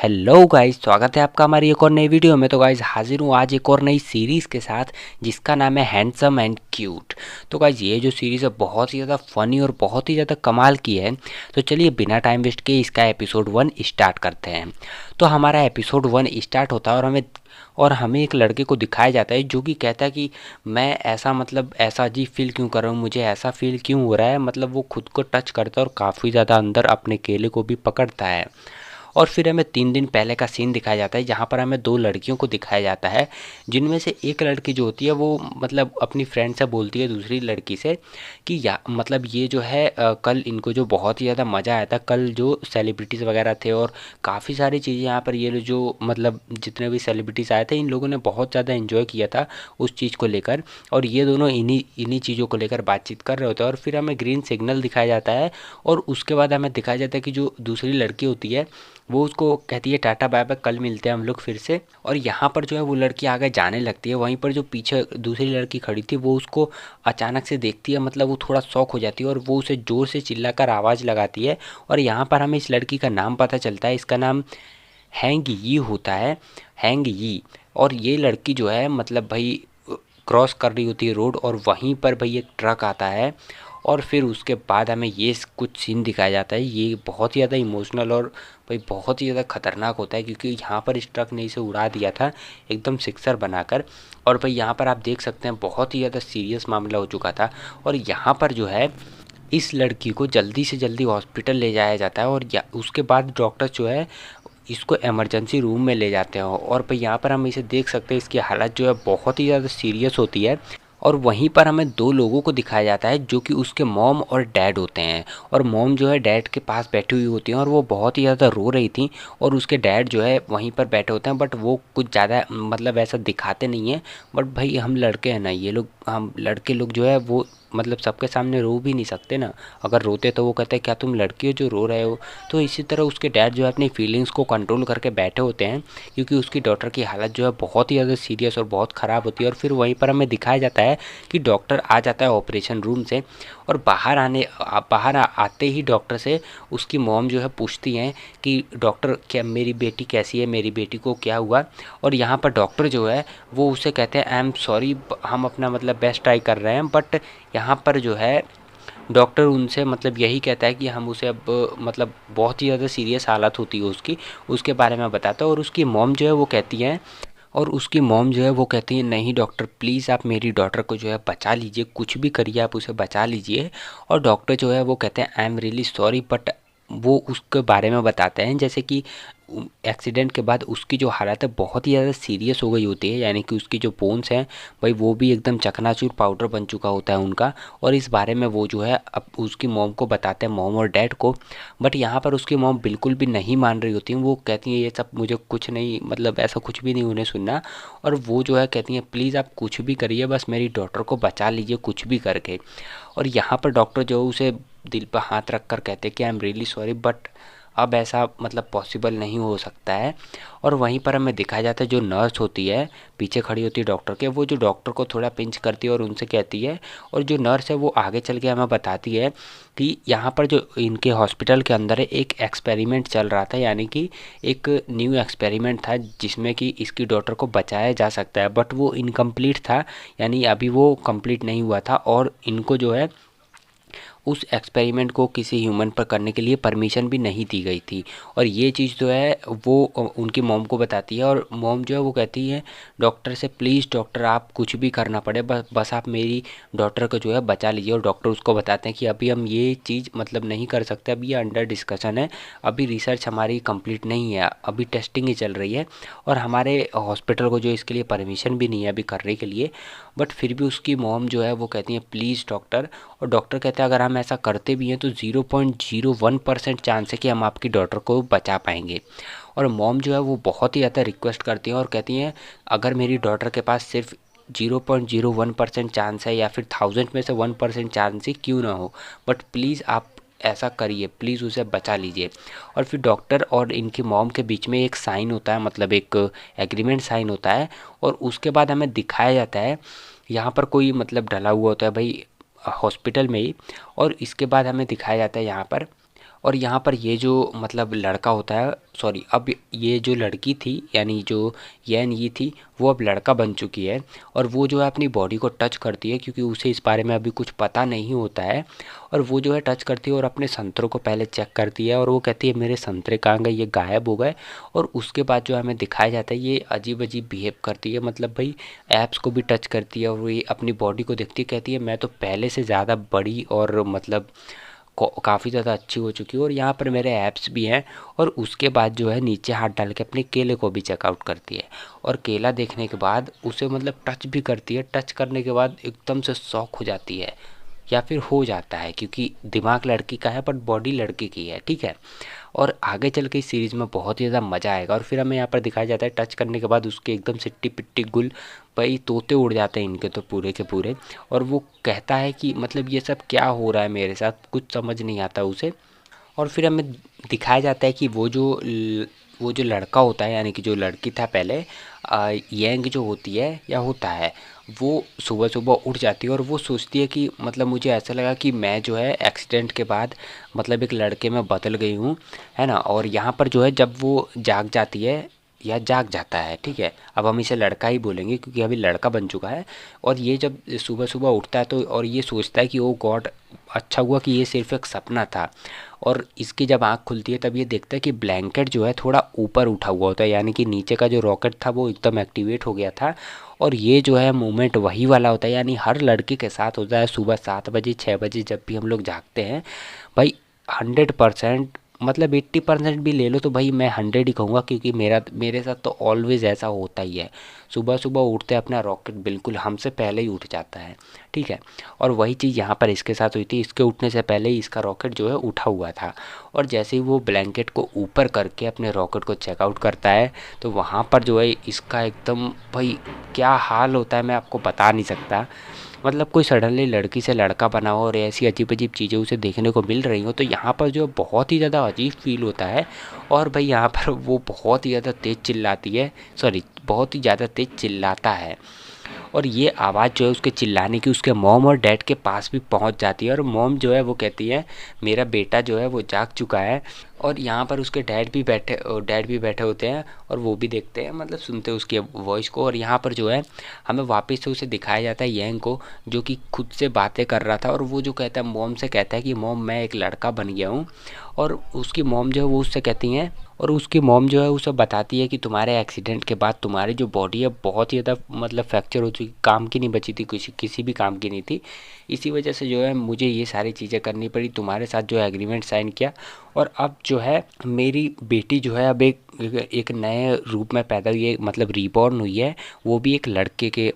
Hello guys, स्वागत है आपका हमारी एक और नई वीडियो में। तो गाइस हाजिर हूँ आज एक और नई सीरीज़ के साथ जिसका नाम है हैंडसम एंड क्यूट। तो गाइस ये जो सीरीज़ है बहुत ही ज़्यादा फ़नी और बहुत ही ज़्यादा कमाल की है। तो चलिए बिना टाइम वेस्ट किए इसका एपिसोड 1 स्टार्ट करते हैं। तो हमारा एपिसोड 1 स्टार्ट होता है और हमें एक लड़के को दिखाया जाता है जो कि कहता है कि मैं ऐसा ऐसा अजीब फील क्यों कर रहा हूँ, मुझे ऐसा फील क्यों हो रहा है। वो खुद को टच करता है और काफ़ी ज़्यादा अंदर अपने केले को भी पकड़ता है। और फिर हमें 3 दिन पहले का सीन दिखाया जाता है जहाँ पर हमें 2 लड़कियों को दिखाया जाता है, जिनमें से एक लड़की जो होती है वो अपनी फ्रेंड से बोलती है दूसरी लड़की से कि ये जो है कल इनको जो बहुत ही ज़्यादा मज़ा आया था, कल जो सेलिब्रिटीज़ वगैरह थे और काफ़ी सारी चीज़ें यहाँ पर ये जो जितने भी सेलिब्रिटीज़ आए थे इन लोगों ने बहुत ज़्यादा एंजॉय किया था उस चीज़ को लेकर। और ये दोनों इन्हीं इन्हीं चीज़ों को लेकर बातचीत कर रहे होते हैं और फिर हमें ग्रीन सिग्नल दिखाया जाता है। और उसके बाद हमें दिखाया जाता है कि जो दूसरी लड़की होती है वो उसको कहती है टाटा बाय बाय, कल मिलते हैं हम लोग फिर से। और यहाँ पर जो है वो लड़की आगे जाने लगती है, वहीं पर जो पीछे दूसरी लड़की खड़ी थी वो उसको अचानक से देखती है, वो थोड़ा शॉक हो जाती है और वो उसे ज़ोर से चिल्लाकर आवाज़ लगाती है। और यहाँ पर हमें इस लड़की का नाम पता चलता है, इसका नाम हैंग यी होता है, हैंग यी। और ये लड़की जो है भाई क्रॉस कर रही होती है रोड और वहीं पर भाई एक ट्रक आता है। और फिर उसके बाद हमें ये कुछ सीन दिखाया जाता है, ये बहुत ही ज़्यादा इमोशनल और भाई बहुत ही ज़्यादा खतरनाक होता है क्योंकि यहाँ पर इस ट्रक ने इसे उड़ा दिया था एकदम सिक्सर बनाकर। और भाई यहाँ पर आप देख सकते हैं बहुत ही ज़्यादा सीरियस मामला हो चुका था। और यहाँ पर जो है इस लड़की को जल्दी से जल्दी हॉस्पिटल ले जाया जाता है और उसके बाद डॉक्टर जो है इसको इमरजेंसी रूम में ले जाते हैं। और भाई यहाँ पर हम इसे देख सकते हैं, इसकी हालत जो है बहुत ही ज़्यादा सीरियस होती है। और वहीं पर हमें 2 लोगों को दिखाया जाता है जो कि उसके मॉम और डैड होते हैं। और मॉम जो है डैड के पास बैठी हुई होती हैं और वो बहुत ही ज़्यादा रो रही थी। और उसके डैड जो है वहीं पर बैठे होते हैं, बट वो कुछ ज़्यादा ऐसा दिखाते नहीं हैं। बट भाई हम लड़के हैं ना, ये लोग हम लड़के लोग जो है वो सबके सामने रो भी नहीं सकते ना। अगर रोते तो वो कहते हैं क्या तुम लड़की हो जो रो रहे हो। तो इसी तरह उसके डैड जो है अपनी फीलिंग्स को कंट्रोल करके बैठे होते हैं क्योंकि उसकी डॉटर की हालत जो है बहुत ही ज़्यादा सीरियस और बहुत ख़राब होती है। और फिर वहीं पर हमें दिखाया जाता है कि डॉक्टर आ जाता है ऑपरेशन रूम से। और आते ही डॉक्टर से उसकी मॉम जो है पूछती हैं कि डॉक्टर क्या मेरी बेटी कैसी है, मेरी बेटी को क्या हुआ। और यहाँ पर डॉक्टर जो है वो उसे कहते हैं आई एम सॉरी, हम अपना बेस्ट ट्राई कर रहे हैं। बट यहाँ पर जो है डॉक्टर उनसे यही कहता है कि हम उसे अब बहुत ही ज़्यादा सीरियस हालत होती है उसकी, उसके बारे में बताता है। और उसकी मॉम जो है वो कहती है नहीं डॉक्टर प्लीज़ आप मेरी डॉटर को जो है बचा लीजिए, कुछ भी करिए आप उसे बचा लीजिए। और डॉक्टर जो है वो कहते हैं I am really sorry, but वो उसके बारे में बताते हैं जैसे कि एक्सीडेंट के बाद उसकी जो हालत है बहुत ही ज़्यादा सीरियस हो गई होती है, यानी कि उसकी जो बोन्स हैं भाई वो भी एकदम चकनाचूर पाउडर बन चुका होता है उनका। और इस बारे में वो जो है अब उसकी मॉम को बताते हैं, मॉम और डैड को। बट यहाँ पर उसकी मॉम बिल्कुल भी नहीं मान रही होती हैं, वो कहती हैं ये सब मुझे कुछ नहीं, ऐसा कुछ भी नहीं उन्हें सुनना। और वो जो है कहती हैं प्लीज़ आप कुछ भी करिए, बस मेरी डॉटर को बचा लीजिए कुछ भी करके। और यहाँ पर डॉक्टर जो है उसे दिल पर हाथ रख कर कहते हैं कि I am really sorry, but अब ऐसा पॉसिबल नहीं हो सकता है। और वहीं पर हमें दिखाया जाता है जो नर्स होती है पीछे खड़ी होती है डॉक्टर के, वो जो डॉक्टर को थोड़ा पिंच करती है और उनसे कहती है। और जो नर्स है वो आगे चल के हमें बताती है कि यहाँ पर जो इनके हॉस्पिटल के अंदर है एक एक्सपेरिमेंट चल रहा था, यानी कि एक न्यू एक्सपेरिमेंट था जिसमें कि इसकी डॉटर को बचाया जा सकता है, बट वो इनकम्प्लीट था, यानी अभी वो कंप्लीट नहीं हुआ था। और इनको जो है उस एक्सपेरिमेंट को किसी ह्यूमन पर करने के लिए परमिशन भी नहीं दी गई थी। और ये चीज़ जो है वो उनकी मॉम को बताती है और मॉम जो है वो कहती है डॉक्टर से प्लीज़ डॉक्टर आप कुछ भी करना पड़े, बस आप मेरी डॉटर को जो है बचा लीजिए। और डॉक्टर उसको बताते हैं कि अभी हम ये चीज़ नहीं कर सकते, अभी ये अंडर डिस्कशन है, अभी रिसर्च हमारी कंप्लीट नहीं है, अभी टेस्टिंग ही चल रही है और हमारे हॉस्पिटल को जो इसके लिए परमिशन भी नहीं है अभी करने के लिए। बट फिर भी उसकी मॉम जो है वो कहती है प्लीज़ डॉक्टर। और डॉक्टर कहते हैं अगर हम ऐसा करते भी हैं तो 0.01% चांस है कि हम आपकी डॉटर को बचा पाएंगे। और मॉम जो है वो बहुत ही ज़्यादा रिक्वेस्ट करती हैं और कहती हैं अगर मेरी डॉटर के पास सिर्फ 0.01% चांस है या फिर 1000 में से 1% चांस ही क्यों ना हो, बट प्लीज़ आप ऐसा करिए, प्लीज़ उसे बचा लीजिए। और फिर डॉक्टर और इनकी मॉम के बीच में एक साइन होता है, एक एग्रीमेंट साइन होता है। और उसके बाद हमें दिखाया जाता है यहाँ पर कोई डला हुआ होता है भाई हॉस्पिटल में ही। और इसके बाद हमें दिखाया जाता है यहाँ पर और यहाँ पर ये जो मतलब लड़का होता है, सॉरी, अब ये जो लड़की थी यानी जो यैन ये थी, वो अब लड़का बन चुकी है। और वो जो है अपनी बॉडी को टच करती है क्योंकि उसे इस बारे में अभी कुछ पता नहीं होता है। और वो जो है टच करती है और अपने संतरों को पहले चेक करती है और वो कहती है मेरे संतरे कहाँ गए, ये गायब हो गए। और उसके बाद जो हमें दिखाया जाता है ये अजीब अजीब बिहेव करती है, मतलब भाई ऐप्स को भी टच करती है और ये अपनी बॉडी को देखती है, कहती है मैं तो पहले से ज़्यादा बड़ी और मतलब काफ़ी ज़्यादा अच्छी हो चुकी है और यहाँ पर मेरे ऐप्स भी हैं। और उसके बाद जो है नीचे हाथ डाल के अपने केले को भी चेकआउट करती है और केला देखने के बाद उसे मतलब टच भी करती है। टच करने के बाद एकदम से शॉक हो जाती है या फिर हो जाता है क्योंकि दिमाग लड़की का है बट बॉडी लड़के की है, ठीक है। और आगे चल के इस सीरीज़ में बहुत ही ज़्यादा मज़ा आएगा। और फिर हमें यहाँ पर दिखाया जाता है टच करने के बाद उसके एकदम सिट्टी पिट्टी गुल, भाई तोते उड़ जाते हैं इनके तो पूरे के पूरे। और वो कहता है कि मतलब ये सब क्या हो रहा है मेरे साथ, कुछ समझ नहीं आता उसे। और फिर हमें दिखाया जाता है कि वो जो लड़का होता है यानी कि जो लड़की था पहले, यंग जो होती है या होता है, वो सुबह सुबह उठ जाती है और वो सोचती है कि मतलब मुझे ऐसा लगा कि मैं जो है एक्सीडेंट के बाद मतलब एक लड़के में बदल गई हूँ, है ना। और यहाँ पर जो है जब वो जाग जाती है या जाग जाता है, ठीक है, अब हम इसे लड़का ही बोलेंगे क्योंकि अभी लड़का बन चुका है। और ये जब सुबह सुबह उठता है तो और ये सोचता है कि ओ गॉड, अच्छा हुआ कि ये सिर्फ एक सपना था। और इसकी जब आँख खुलती है तब ये देखता है कि ब्लैंकेट जो है थोड़ा ऊपर उठा हुआ होता है, यानी कि नीचे का जो रॉकेट था वो एकदम एक्टिवेट हो गया था। और ये जो है मूवमेंट वही वाला होता है, यानी हर लड़के के साथ होता है सुबह 7 बजे 6 बजे जब भी हम लोग जागते हैं। भाई 100%, मतलब 80% भी ले लो तो भाई मैं 100 ही कहूँगा क्योंकि मेरे साथ तो ऑलवेज़ ऐसा होता ही है। सुबह सुबह उठते अपना रॉकेट बिल्कुल हमसे पहले ही उठ जाता है, ठीक है। और वही चीज़ यहाँ पर इसके साथ हुई थी, इसके उठने से पहले ही इसका रॉकेट जो है उठा हुआ था। और जैसे ही वो ब्लैंकेट को ऊपर करके अपने रॉकेट को चेकआउट करता है तो वहाँ पर जो है इसका एकदम भाई क्या हाल होता है मैं आपको बता नहीं सकता। मतलब कोई सडनली लड़की से लड़का बना हो और ऐसी अजीब अजीब चीज़ें उसे देखने को मिल रही हो तो यहाँ पर जो बहुत ही ज़्यादा अजीब फील होता है। और भाई यहाँ पर वो बहुत ही ज़्यादा तेज़ चिल्लाती है, सॉरी बहुत ही ज़्यादा तेज़ चिल्लाता है। और ये आवाज़ जो है उसके चिल्लाने की उसके मॉम और डैड के पास भी पहुंच जाती है। और मॉम जो है वो कहती है मेरा बेटा जो है वो जाग चुका है। और यहाँ पर उसके डैड भी बैठे होते हैं और वो भी देखते हैं, मतलब सुनते हैं उसकी वॉइस को। और यहाँ पर जो है हमें वापस से उसे दिखाया जाता है यंग को, जो कि खुद से बातें कर रहा था। और वो जो कहता है मॉम से कहता है कि मॉम मैं एक लड़का बन गया हूँ। और उसकी मॉम जो है वो उससे कहती हैं, और उसकी मॉम जो है उसे बताती है कि तुम्हारे एक्सीडेंट के बाद तुम्हारी जो बॉडी है बहुत ही ज़्यादा मतलब फ्रैक्चर हो चुकी, काम की नहीं बची थी, किसी भी काम की नहीं थी। इसी वजह से जो है मुझे ये सारी चीज़ें करनी पड़ी, तुम्हारे साथ जो एग्रीमेंट साइन किया। और अब जो है मेरी बेटी जो है अब एक नए रूप में पैदा हुई है, मतलब रीबॉर्न हुई है, वो भी एक लड़के के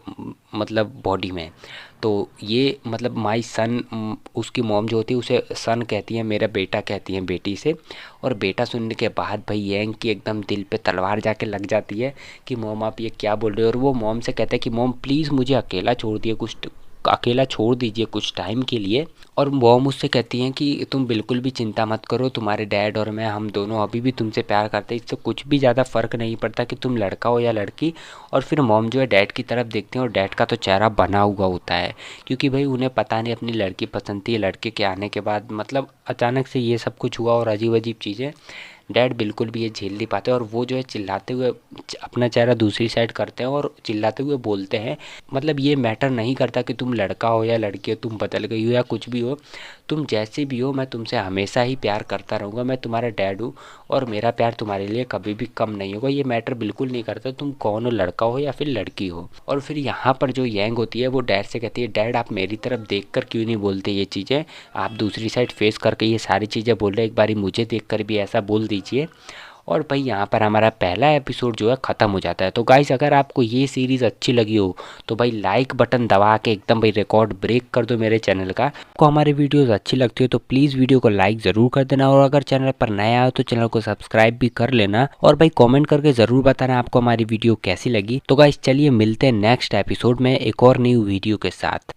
मतलब बॉडी में। तो ये मतलब माई सन, उसकी मॉम जो होती है उसे सन कहती है, मेरा बेटा कहती है बेटी से। और बेटा सुनने के बाद भाई यंग की एकदम दिल पे तलवार जाके लग जाती है कि मॉम आप ये क्या बोल रहे हो। और वो मॉम से कहता है कि मॉम प्लीज़ मुझे अकेला छोड़ दीजिए कुछ टाइम के लिए। और वो मुझसे कहती हैं कि तुम बिल्कुल भी चिंता मत करो, तुम्हारे डैड और मैं हम दोनों अभी भी तुमसे प्यार करते हैं, इससे कुछ भी ज़्यादा फ़र्क नहीं पड़ता कि तुम लड़का हो या लड़की। और फिर मॉम जो है डैड की तरफ देखते हैं और डैड का तो चेहरा बना हुआ होता है क्योंकि भाई उन्हें पता नहीं अपनी लड़की पसंद थी। लड़के के आने के बाद मतलब अचानक से ये सब कुछ हुआ और अजीब अजीब चीज़ें, डैड बिल्कुल भी ये झेल नहीं पाते। और वो जो है चिल्लाते हुए अपना चेहरा दूसरी साइड करते हैं और चिल्लाते हुए बोलते हैं, मतलब ये मैटर नहीं करता कि तुम लड़का हो या लड़की हो, तुम बदल गई हो या कुछ भी हो, तुम जैसे भी हो मैं तुमसे हमेशा ही प्यार करता रहूँगा, मैं तुम्हारा डैड हूँ और मेरा प्यार तुम्हारे लिए कभी भी कम नहीं होगा। ये मैटर बिल्कुल नहीं करता तुम कौन हो, लड़का हो या फिर लड़की हो। और फिर यहाँ पर जो यंग होती है वो डैड से कहती है डैड आप मेरी तरफ देख कर क्यों नहीं बोलते ये चीज़ें, आप दूसरी साइड फेस करके ये सारी चीज़ें बोल रहे, एक बारी मुझे देख कर भी ऐसा बोल दीजिए। और भाई यहाँ पर हमारा पहला एपिसोड जो है ख़त्म हो जाता है। तो गाइस अगर आपको ये सीरीज़ अच्छी लगी हो तो भाई लाइक बटन दबा के एकदम भाई रिकॉर्ड ब्रेक कर दो मेरे चैनल का। आपको हमारी वीडियोस अच्छी लगती हो तो प्लीज़ वीडियो को लाइक ज़रूर कर देना, और अगर चैनल पर नया हो तो चैनल को सब्सक्राइब भी कर लेना। और भाई कॉमेंट करके ज़रूर बताना आपको हमारी वीडियो कैसी लगी। तो गाइस चलिए मिलते हैं नेक्स्ट एपिसोड में एक और न्यू वीडियो के साथ।